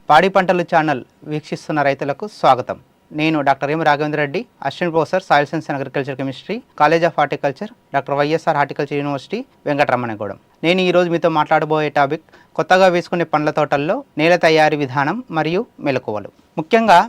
పాడి పంటలు ఛానల్ వీక్షిస్తున్న రైతులకు స్వాగతం. నేను doctor M Raghavendra Reddy, assistant professor soil science and agriculture chemistry, college of horticulture, doctor YSR horticulture university, Venkataramanagudem. నేను ఈరోజు మీతో మాట్లాడబోయే టాపిక్ కొత్తగా వేసుకునే పండ్ల తోటల్లో నేల తయారీ విధానం మరియు మెలకువలు. ముఖ్యంగా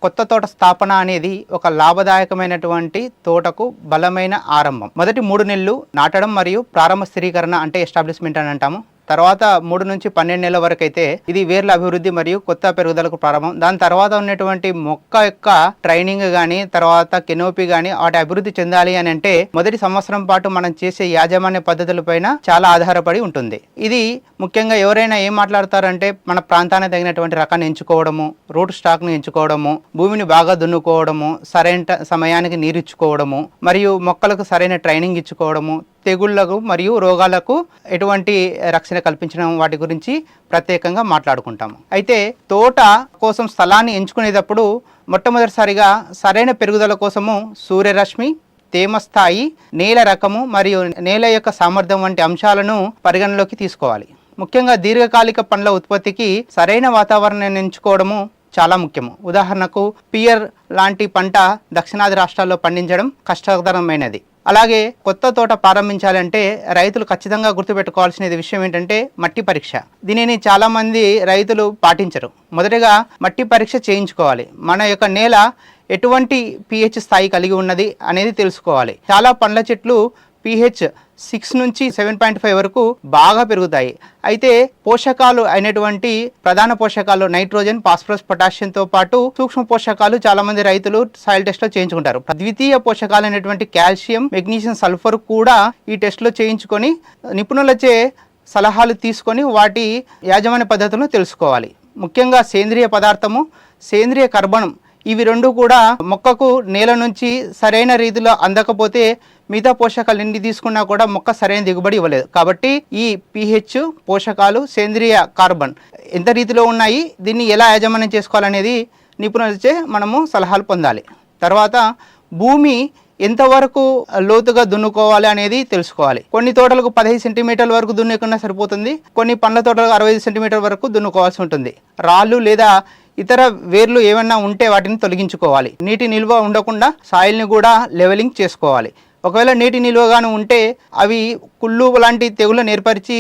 కొత్త తోట స్థాపన అనేది ఒక లాభదాయకమైనటువంటి తోటకు బలమైన ఆరంభం. మొదటి 3 నెలలు నాటడం మరియు ప్రారంభ స్థిరీకరణ అంటే ఎస్టాబ్లిష్మెంట్ అని అంటాము. తర్వాత 3 నుంచి 12 నెలల వరకు అయితే ఇది వేర్ల అభివృద్ధి మరియు కొత్త పెరుగుదలకు ప్రారంభం. దాని తర్వాత ఉన్నటువంటి మొక్క యొక్క ట్రైనింగ్ కానీ తర్వాత కెనోపీ కానీ వాటి అభివృద్ధి చెందాలి అని అంటే మొదటి సంవత్సరం పాటు మనం చేసే యాజమాన్య పద్ధతులపైన చాలా ఆధారపడి ఉంటుంది. ఇది ముఖ్యంగా ఎవరైనా ఏం మాట్లాడతారంటే మన ప్రాంతానికి తగినటువంటి రకాన్ని ఎంచుకోవడము, రూట్ స్టాక్ను ఎంచుకోవడము, భూమిని బాగా దున్నుకోవడము, సరైన సమయానికి నీరు ఇచ్చుకోవడము మరియు మొక్కలకు సరైన ట్రైనింగ్ ఇచ్చుకోవడము, తెగుళ్లకు మరియు రోగాలకు ఎటువంటి రక్షణ కల్పించడం వాటి గురించి ప్రత్యేకంగా మాట్లాడుకుంటాము. అయితే తోట కోసం స్థలాన్ని ఎంచుకునేటప్పుడు మొట్టమొదటిసారిగా సరైన పెరుగుదల కోసము సూర్యరశ్మి, తేమ స్థాయి, నేల రకము మరియు నేల యొక్క సామర్థ్యం వంటి అంశాలను పరిగణలోకి తీసుకోవాలి. ముఖ్యంగా దీర్ఘకాలిక పండ్ల ఉత్పత్తికి సరైన వాతావరణాన్ని ఎంచుకోవడము చాలా ముఖ్యము. ఉదాహరణకు పియర్ లాంటి పంట దక్షిణాది రాష్ట్రాల్లో పండించడం కష్టతరమైనది. అలాగే కొత్త తోట ప్రారంభించాలంటే రైతులు ఖచ్చితంగా గుర్తుపెట్టుకోవాల్సిన విషయం ఏంటంటే మట్టి పరీక్ష. దీనిని చాలామంది రైతులు పాటించరు. మొదటగా మట్టి పరీక్ష చేయించుకోవాలి. మన యొక్క నేల ఎటువంటి pH స్థాయి కలిగి ఉన్నది అనేది తెలుసుకోవాలి. చాలా పండ్ల చెట్లు pH 6 నుంచి 7.5 వరకు బాగా పెరుగుతాయి. అయితే పోషకాలు అయినటువంటి ప్రధాన పోషకాలు నైట్రోజన్, ఫాస్ఫరస్, పొటాషియంతో పాటు సూక్ష్మ పోషకాలు చాలా మంది రైతులు సాయిల్ టెస్ట్ లో చేయించుకుంటారు. ద్వితీయ పోషకాలు అయినటువంటి కాల్షియం, మెగ్నీషియం, సల్ఫర్ కూడా ఈ టెస్ట్ లో చేయించుకొని నిపుణులచే సలహాలు తీసుకొని వాటి యాజమాన్య పద్ధతులను తెలుసుకోవాలి. ముఖ్యంగా సేంద్రియ పదార్థము, సేంద్రియ కర్బనం ఇవి రెండు కూడా మొక్కకు నేల నుంచి సరైన రీతిలో అందకపోతే మిగతా పోషకాలు ఎన్ని తీసుకున్నా కూడా మొక్క సరైన దిగుబడి ఇవ్వలేదు. కాబట్టి ఈ pH, పోషకాలు, సేంద్రియ కార్బన్ ఎంత రీతిలో ఉన్నాయి, దీన్ని ఎలా యాజమాన్యం చేసుకోవాలనేది నిపుణులచే మనము సలహాలు పొందాలి. తర్వాత భూమి ఎంతవరకు లోతుగా దున్నుకోవాలి అనేది తెలుసుకోవాలి. కొన్ని తోటలకు 15 సెంటీమీటర్ల వరకు దున్నుకున్నా సరిపోతుంది. కొన్ని పండ్ల తోటలకు 65 సెంటీమీటర్ల వరకు దున్నుకోవాల్సి ఉంటుంది. రాళ్ళు లేదా ఇతర వేర్లు ఏమన్నా ఉంటే వాటిని తొలగించుకోవాలి. నీటి నిల్వ ఉండకుండా సాయిల్ని కూడా లెవెలింగ్ చేసుకోవాలి. ఒకవేళ నీటి నిల్వగాను ఉంటే అవి కుళ్ళు లాంటి తెగులను ఏర్పరిచి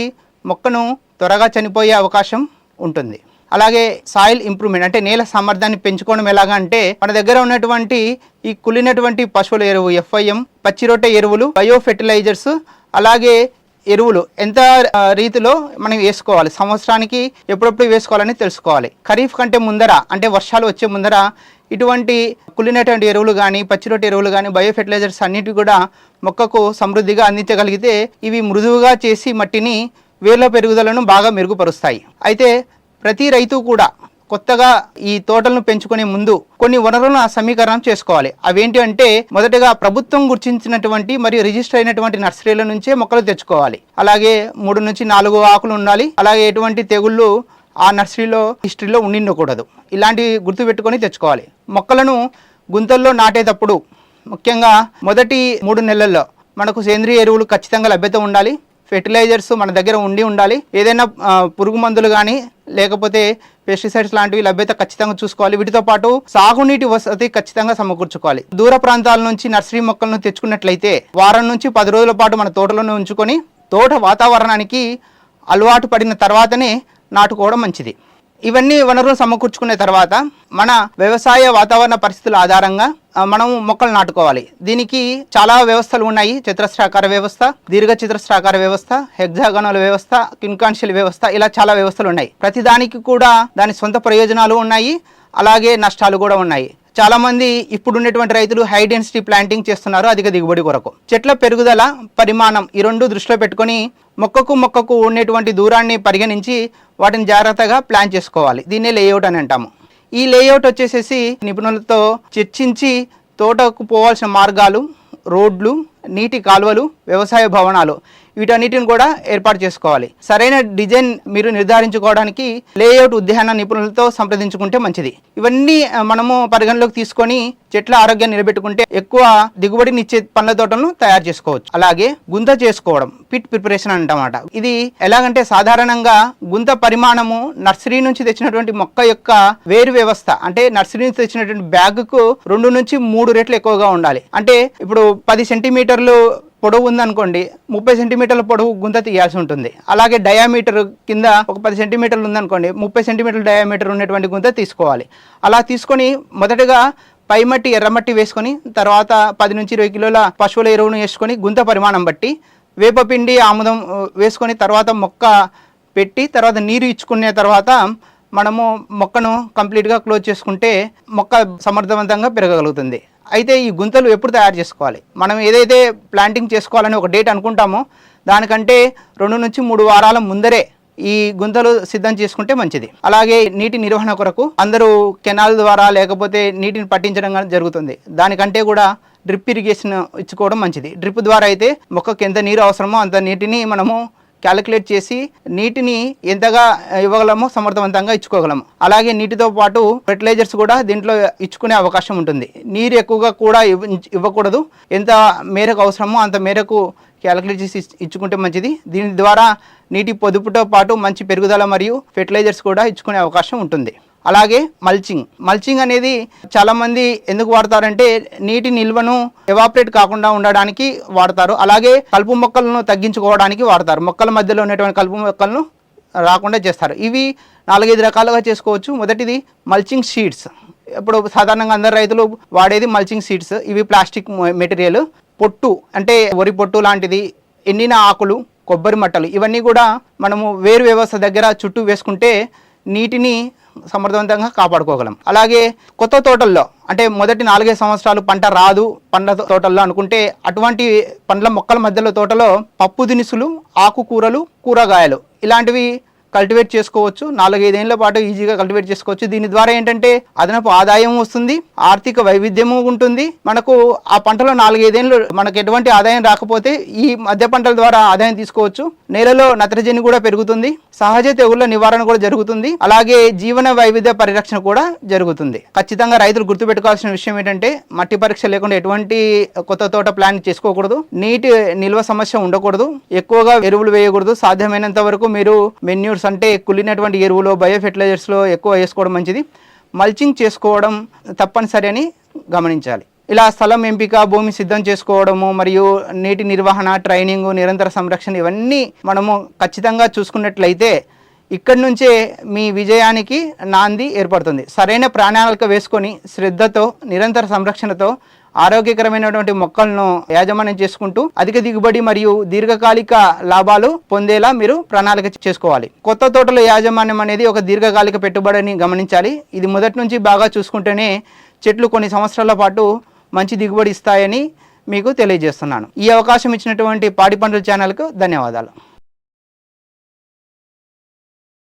మొక్కను త్వరగా చనిపోయే అవకాశం ఉంటుంది. అలాగే సాయిల్ ఇంప్రూవ్మెంట్ అంటే నేల సామర్థ్యాన్ని పెంచుకోవడం ఎలాగా అంటే మన దగ్గర ఉన్నటువంటి ఈ కుళ్ళినటువంటి పశువుల ఎరువు FIM, పచ్చిరొట్టె ఎరువులు, బయో ఫెర్టిలైజర్స్, అలాగే ఎరువులు ఎంత రీతిలో మనం వేసుకోవాలి, సంవత్సరానికి ఎప్పుడెప్పుడు వేసుకోవాలని తెలుసుకోవాలి. ఖరీఫ్ కంటే ముందర అంటే వర్షాలు వచ్చే ముందర ఇటువంటి కుళ్ళినటువంటి ఎరువులు కానీ, పచ్చిరొట్టె ఎరువులు కానీ, బయో ఫెర్టిలైజర్స్ అన్నిటి కూడా మొక్కకు సమృద్ధిగా అందించగలిగితే ఇవి మృదువుగా చేసి మట్టిని వేర్ల పెరుగుదలను బాగా మెరుగుపరుస్తాయి. అయితే ప్రతి రైతు కూడా కొత్తగా ఈ తోటలను పెంచుకునే ముందు కొన్ని వనరులను సమీకరణం చేసుకోవాలి. అవేంటి అంటే మొదటగా ప్రభుత్వం గుర్తించినటువంటి మరియు రిజిస్టర్ అయినటువంటి నర్సరీల నుంచే మొక్కలు తెచ్చుకోవాలి. అలాగే 3 నుంచి 4 ఆకులు ఉండాలి. అలాగే ఎటువంటి తెగుళ్ళు ఆ నర్సరీలో హిస్టరీలో ఉండకూడదు. ఇలాంటివి గుర్తుపెట్టుకొని తెచ్చుకోవాలి. మొక్కలను గుంతల్లో నాటేటప్పుడు ముఖ్యంగా మొదటి 3 నెలల్లో మనకు సేంద్రియ ఎరువులు ఖచ్చితంగా లభ్యత ఉండాలి. ఫెర్టిలైజర్స్ మన దగ్గర ఉండాలి. ఏదైనా పురుగు మందులు కానీ లేకపోతే పెస్టిసైడ్స్ లాంటివి లభ్యత ఖచ్చితంగా చూసుకోవాలి. వీటితో పాటు సాగునీటి వసతి ఖచ్చితంగా సమకూర్చుకోవాలి. దూర ప్రాంతాల నుంచి నర్సరీ మొక్కలను తెచ్చుకున్నట్లయితే వారం నుంచి 10 రోజుల పాటు మన తోటలోనే ఉంచుకొని తోట వాతావరణానికి అలవాటు పడిన తర్వాతనే నాటుకోవడం మంచిది. ఇవన్నీ వనరులు సమకూర్చుకునే తర్వాత మన వ్యవసాయ వాతావరణ పరిస్థితుల ఆధారంగా మనం మొక్కలు నాటుకోవాలి. దీనికి చాలా వ్యవస్థలు ఉన్నాయి. చతురస్రాకార వ్యవస్థ, దీర్ఘ చతురస్రాకార వ్యవస్థ, హెగ్జాగోనల్ వ్యవస్థ, క్విన్కాన్షియల్ వ్యవస్థ, ఇలా చాలా వ్యవస్థలు ఉన్నాయి. ప్రతిదానికి కూడా దాని సొంత ప్రయోజనాలు ఉన్నాయి, అలాగే నష్టాలు కూడా ఉన్నాయి. చాలా మంది ఇప్పుడున్నటువంటి రైతులు హై డెన్సిటీ ప్లాంటింగ్ చేస్తున్నారు అధిక దిగుబడి కొరకు. చెట్ల పెరుగుదల, పరిమాణం ఈ రెండు దృష్టిలో పెట్టుకొని మొక్కకు ఉండేటువంటి దూరాన్ని పరిగణించి వాటిని జాగ్రత్తగా ప్లాన్ చేసుకోవాలి. దీన్నే లేఅవుట్ అని అంటాము. ఈ లేఅవుట్ వచ్చేసేసి నిపుణులతో చర్చించి తోటకు పోవాల్సిన మార్గాలు, రోడ్లు, నీటి కాలువలు, వ్యవసాయ భవనాలు వీటన్నిటిని కూడా ఏర్పాటు చేసుకోవాలి. సరైన డిజైన్ మీరు నిర్ధారించుకోవడానికి లేఅవుట్ ఉద్యాన నిపుణులతో సంప్రదించుకుంటే మంచిది. ఇవన్నీ మనము పరిగణలోకి తీసుకొని చెట్ల ఆరోగ్యాన్ని నిలబెట్టుకుంటే ఎక్కువ దిగుబడినిచ్చే పండ్ల తోటలను తయారు చేసుకోవచ్చు. అలాగే గుంత చేసుకోవడం, పిట్ ప్రిపరేషన్ అంటమాట. ఇది ఎలాగంటే సాధారణంగా గుంత పరిమాణము నర్సరీ నుంచి తెచ్చినటువంటి మొక్క యొక్క వేరు వ్యవస్థ, అంటే నర్సరీ నుంచి తెచ్చినటువంటి బ్యాగ్కు 2 నుంచి 3 రెట్లు ఎక్కువగా ఉండాలి. అంటే ఇప్పుడు 10 సెంటీమీటర్లు పొడవు ఉందనుకోండి, 30 సెంటీమీటర్ల పొడవు గుంత తీయాల్సి ఉంటుంది. అలాగే డయామీటర్ కింద ఒక 10 సెంటీమీటర్లు ఉందనుకోండి, 30 సెంటీమీటర్ల డయామీటర్ ఉన్నటువంటి గుంత తీసుకోవాలి. అలా తీసుకొని మొదటగా పైమట్టి, ఎర్రమట్టి వేసుకొని తర్వాత 10 నుంచి 20 కిలోల పశువుల ఎరువును వేసుకొని గుంత పరిమాణం బట్టి వేపపిండి, ఆముదం వేసుకొని తర్వాత మొక్క పెట్టి తర్వాత నీరు ఇచ్చుకునే తర్వాత మనము మొక్కను కంప్లీట్గా క్లోజ్ చేసుకుంటే మొక్క సమర్థవంతంగా పెరగగలుగుతుంది. అయితే ఈ గుంతలు ఎప్పుడు తయారు చేసుకోవాలి? మనం ఏదైతే ప్లాంటింగ్ చేసుకోవాలని ఒక డేట్ అనుకుంటామో దానికంటే 2 నుంచి 3 వారాల ముందరే ఈ గుంతలు సిద్ధం చేసుకుంటే మంచిది. అలాగే నీటి నిర్వహణ కొరకు అందరూ కెనాల్ ద్వారా లేకపోతే నీటిని పట్టించడం జరుగుతుంది. దానికంటే కూడా డ్రిప్ ఇరిగేషన్ ఇచ్చుకోవడం మంచిది. డ్రిప్ ద్వారా అయితే మొక్కకు ఎంత నీరు అవసరమో అంత నీటిని మనము క్యాలిక్యులేట్ చేసి నీటిని ఎంతగా ఇవ్వగలమో సమర్థవంతంగా ఇచ్చుకోగలము. అలాగే నీటితో పాటు ఫెర్టిలైజర్స్ కూడా దీంట్లో ఇచ్చుకునే అవకాశం ఉంటుంది. నీరు ఎక్కువగా కూడా ఇవ్వకూడదు. ఎంత మేరకు అవసరమో అంత మేరకు క్యాలిక్యులేట్ చేసి ఇచ్చుకుంటే మంచిది. దీని ద్వారా నీటి పొదుపుతో పాటు మంచి పెరుగుదల మరియు ఫెర్టిలైజర్స్ కూడా ఇచ్చుకునే అవకాశం ఉంటుంది. అలాగే మల్చింగ్ అనేది చాలామంది ఎందుకు వాడతారంటే నీటి నిల్వను ఎవాపరేట్ కాకుండా ఉండడానికి వాడతారు. అలాగే కలుపు మొక్కలను తగ్గించుకోవడానికి వాడతారు. మొక్కల మధ్యలో ఉన్నటువంటి కలుపు మొక్కలను రాకుండా చేస్తారు. ఇవి 4-5 రకాలుగా చేసుకోవచ్చు. మొదటిది మల్చింగ్ షీట్స్. ఇప్పుడు సాధారణంగా అందరు రైతులు వాడేది మల్చింగ్ షీట్స్. ఇవి ప్లాస్టిక్ మెటీరియల్. పొట్టు అంటే వరి పొట్టు లాంటిది, ఎండిన ఆకులు, కొబ్బరి మట్టలు ఇవన్నీ కూడా మనము వేరు వ్యవస్థ దగ్గర చుట్టూ వేసుకుంటే నీటిని సమర్థవంతంగా కాపాడుకోగలం. అలాగే కొత్త తోటల్లో అంటే మొదటి 4-5 సంవత్సరాలు పంట రాదు పండ్ల తోటల్లో అనుకుంటే అటువంటి పండ్ల మొక్కల మధ్యలో తోటలో పప్పు దినుసులు, ఆకుకూరలు, కూరగాయలు ఇలాంటివి కల్టివేట్ చేసుకోవచ్చు. 4-5 ఏళ్ల పాటు ఈజీగా కల్టివేట్ చేసుకోవచ్చు. దీని ద్వారా ఏంటంటే అదనపు ఆదాయం వస్తుంది, ఆర్థిక వైవిధ్యము ఉంటుంది. మనకు ఆ పంటలో 4-5 ఏళ్ళు మనకు ఎటువంటి ఆదాయం రాకపోతే ఈ మధ్య పంటల ద్వారా ఆదాయం తీసుకోవచ్చు. నేలలో నత్రజని కూడా పెరుగుతుంది, సహజ తెగుళ్ల నివారణ కూడా జరుగుతుంది. అలాగే జీవన వైవిధ్య పరిరక్షణ కూడా జరుగుతుంది. ఖచ్చితంగా రైతులు గుర్తుపెట్టుకోవాల్సిన విషయం ఏంటంటే మట్టి పరీక్ష లేకుండా ఎటువంటి కొత్త తోట ప్లాన్ చేసుకోకూడదు. నీటి నిల్వ సమస్య ఉండకూడదు. ఎక్కువగా ఎరువులు వేయకూడదు. సాధ్యమైనంత వరకు మీరు మెన్యూర్స్ అంటే కుళ్ళినటువంటి ఎరువులు, బయో ఫెర్టిలైజర్స్లో ఎక్కువ వేసుకోవడం మంచిది. మల్చింగ్ చేసుకోవడం తప్పనిసరి అని గమనించాలి. ఇలా స్థలం ఎంపిక, భూమి సిద్ధం చేసుకోవడము మరియు నీటి నిర్వహణ, ట్రైనింగ్, నిరంతర సంరక్షణ ఇవన్నీ మనము ఖచ్చితంగా చూసుకున్నట్లయితే ఇక్కడి నుంచే మీ విజయానికి నాంది ఏర్పడుతుంది. సరైన ప్రణాళిక వేసుకొని శ్రద్ధతో, నిరంతర సంరక్షణతో ఆరోగ్యకరమైనటువంటి మొక్కలను యాజమాన్యం చేసుకుంటూ అధిక దిగుబడి మరియు దీర్ఘకాలిక లాభాలు పొందేలా మీరు ప్రణాళిక చేసుకోవాలి. కొత్త తోటల యాజమాన్యం అనేది ఒక దీర్ఘకాలిక పెట్టుబడిని గమనించాలి. ఇది మొదటి నుంచి బాగా చూసుకుంటేనే చెట్లు కొన్ని సంవత్సరాల పాటు మంచి దిగుబడి ఇస్తాయని మీకు తెలియజేస్తున్నాను. ఈ అవకాశం ఇచ్చినటువంటి పాడి పంటల ఛానల్కు ధన్యవాదాలు.